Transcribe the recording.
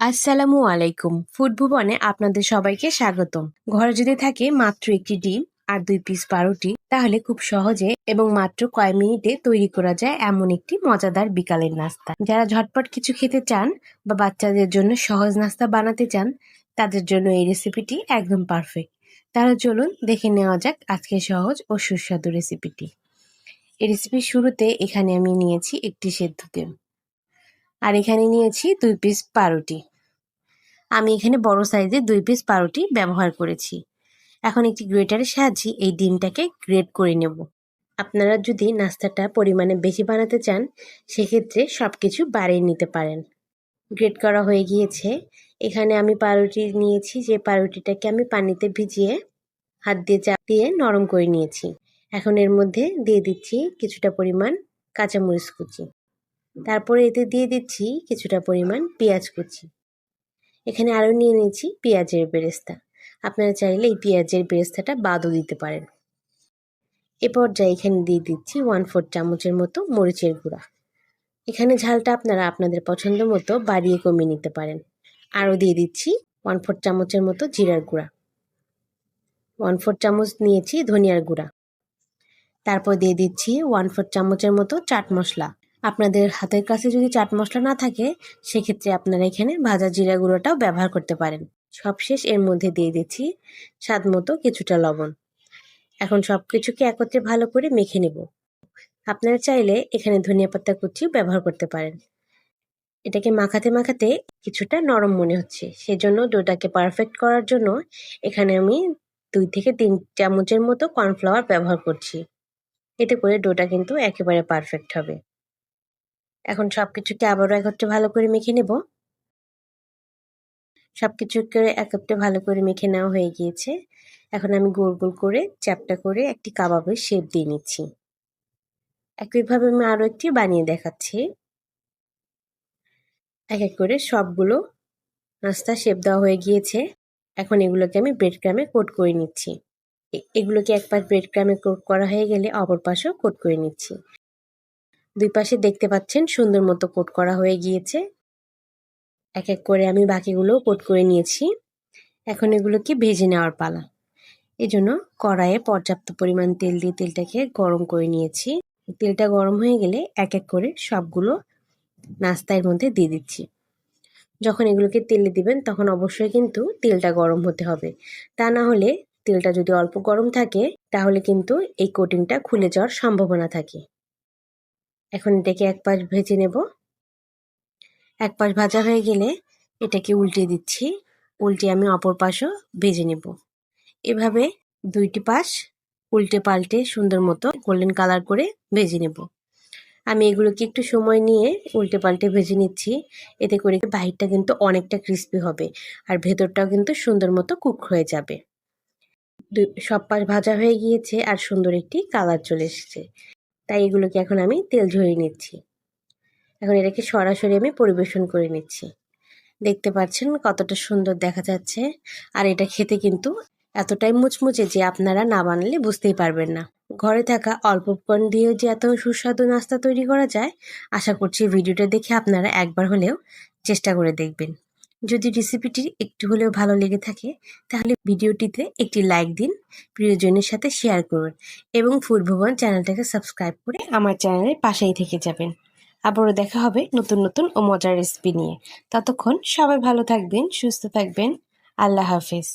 আসসালামু আলাইকুম। ফুড ভুবনে আপনাদের সবাইকে স্বাগতম। ঘরে যদি থাকে মাত্র একটি ডিম আর 2 পিস পাউরুটি, তাহলে খুব সহজে এবং মাত্র কয়েক মিনিটে তৈরি করা যায় এমন একটি মজাদার বিকালের নাস্তা। যারা ঝটপট কিছু খেতে চান বা বাচ্চাদের জন্য সহজ নাস্তা বানাতে চান, তাদের জন্য এই রেসিপিটি একদম পারফেক্ট। তাহলে চলুন দেখে নেওয়া যাক আজকের সহজ ও সুস্বাদু রেসিপিটি। এই রেসিপির শুরুতে এখানে আমি নিয়েছি একটি সেদ্ধ ডিম, আর এখানে নিয়েছি 2 পিস পাউরুটি। আমি এখানে বড় সাইজের 2 পিস পাউরুটি ব্যবহার করেছি। এখন একটি গ্রেটারের সাহায্যে এই ডিমটাকে গ্রেট করে নেব। আপনারা যদি নাস্তাটা পরিমাণে বেশি বানাতে চান, সেক্ষেত্রে সব কিছু বাড়িয়ে নিতে পারেন। গ্রেট করা হয়ে গিয়েছে। এখানে আমি পাউরুটি নিয়েছি, যে পাউরুটিটাকে আমি পানিতে ভিজিয়ে হাত দিয়ে চাপ দিয়ে নরম করে নিয়েছি। এখন এর মধ্যে দিয়ে দিচ্ছি কিছুটা পরিমাণ কাঁচামরিচ কুচি। তারপরে এতে দিয়ে দিচ্ছি কিছুটা পরিমাণ পেঁয়াজ কুচি। এখানে আরও নিয়ে নিয়েছি পেঁয়াজের বেরেস্তা। আপনারা চাইলে এই পেঁয়াজের বেরেস্তাটা বাদও দিতে পারেন। এ পর্যায়ে এখানে দিয়ে দিচ্ছি 1/4 চামচের মতো মরিচের গুঁড়া। এখানে ঝালটা আপনারা আপনাদের পছন্দ মতো বাড়িয়ে কমিয়ে নিতে পারেন। আরও দিয়ে দিচ্ছি 1/4 চামচের মতো জিরার গুঁড়া। 1/4 চামচ নিয়েছি ধনিয়ার গুঁড়া। তারপর দিয়ে দিচ্ছি 1/4 চামচের মতো চাট মশলা। আপনাদের হাতের কাছে যদি চাট মশলা না থাকে, সেক্ষেত্রে আপনারা এখানে ভাজা জিরা গুঁড়োটাও ব্যবহার করতে পারেন। সবশেষ এর মধ্যে দিয়ে দিচ্ছি স্বাদ মতো কিছুটা লবণ। এখন সব কিছুকে একত্রে ভালো করে মেখে নেব। আপনারা চাইলে এখানে ধনিয়া পাতা কুচিও ব্যবহার করতে পারেন। এটাকে মাখাতে মাখাতে কিছুটা নরম মনে হচ্ছে, সেজন্য ডোটাকে পারফেক্ট করার জন্য এখানে আমি 2 থেকে 3 চামচের মতো কর্নফ্লাওয়ার ব্যবহার করছি। এতে করে ডোটা কিন্তু একেবারে পারফেক্ট হবে। এখন সবকিছুকে আবারও একত্রে ভালো করে মেখে নেব। সবকিছুকে একত্রে ভালো করে মেখে নেওয়া হয়ে গিয়েছে। এখন আমি গোল গোল করে চ্যাপ্টা করে একটি কাবাবের শেপ দিয়ে নিচ্ছি। একইভাবে আমি আরও একটি বানিয়ে দেখাচ্ছি। এক এক করে সবগুলো নাস্তা শেপ দেওয়া হয়ে গিয়েছে। এখন এগুলোকে আমি ব্রেড ক্রামে কোট করে নিচ্ছি। এগুলোকে এক পাশ ব্রেড ক্রামে কোট করা হয়ে গেলে অপর পাশেও কোট করে নিচ্ছি। দুই পাশে দেখতে পাচ্ছেন সুন্দর মতো কোট করা হয়ে গিয়েছে। এক এক করে আমি বাকিগুলোও কোট করে নিয়েছি। এখন এগুলোকে ভেজে নেওয়ার পালা। এজন্য কড়াইয়ে পর্যাপ্ত পরিমাণ তেল দিয়ে তেলটাকে গরম করে নিয়েছি। তেলটা গরম হয়ে গেলে এক এক করে সবগুলো নাস্তা এর মধ্যে দিয়ে দিচ্ছি। যখন এগুলোকে তেলে দিবেন, তখন অবশ্যই কিন্তু তেলটা গরম হতে হবে। তা না হলে তেলটা যদি অল্প গরম থাকে, তাহলে কিন্তু এই কোটিংটা খুলে যাওয়ার সম্ভাবনা থাকে। এখন এটাকে এক পাশ ভেজে নেব। এক পাশ ভাজা হয়ে গেলে এটাকে উল্টে দিচ্ছি। উল্টে আমি অপর পাশও ভেজে নেব। এভাবে 2টি পাশ উল্টে পাল্টে সুন্দর মতো গোল্ডেন কালার করে ভেজে নেব। আমি এগুলোকে একটু সময় নিয়ে উল্টে পাল্টে ভেজে নিচ্ছি। এতে করে বাহিরটা কিন্তু অনেকটা ক্রিস্পি হবে, আর ভেতরটাও কিন্তু সুন্দর মতো কুক হয়ে যাবে। সব পাশ ভাজা হয়ে গিয়েছে আর সুন্দর একটি কালার চলে এসেছে। তাই এগুলোকে এখন আমি তেল ঝরিয়ে নিচ্ছি। এখন এটাকে সরাসরি আমি পরিবেশন করে নিচ্ছি। দেখতে পাচ্ছেন কতটা সুন্দর দেখা যাচ্ছে, আর এটা খেতে কিন্তু এতটাই মুচমুচে যে আপনারা না বানালে বুঝতেই পারবেন না। ঘরে থাকা অল্প উপকরণ দিয়েও যে এত সুস্বাদু নাস্তা তৈরি করা যায়, আশা করছি ভিডিওটা দেখে আপনারা একবার হলেও চেষ্টা করে দেখবেন। যদি রেসিপিটি একটু হলেও ভালো লেগে থাকে, তাহলে ভিডিওটিতে একটি লাইক দিন, প্রিয়জনের সাথে শেয়ার করুন এবং ফুড ভুবন চ্যানেলটাকে সাবস্ক্রাইব করে আমার চ্যানেলের পাশেই থেকে যাবেন। আবারও দেখা হবে নতুন নতুন ও মজার রেসিপি নিয়ে। ততক্ষণ সবাই ভালো থাকবেন, সুস্থ থাকবেন। আল্লাহ হাফেজ।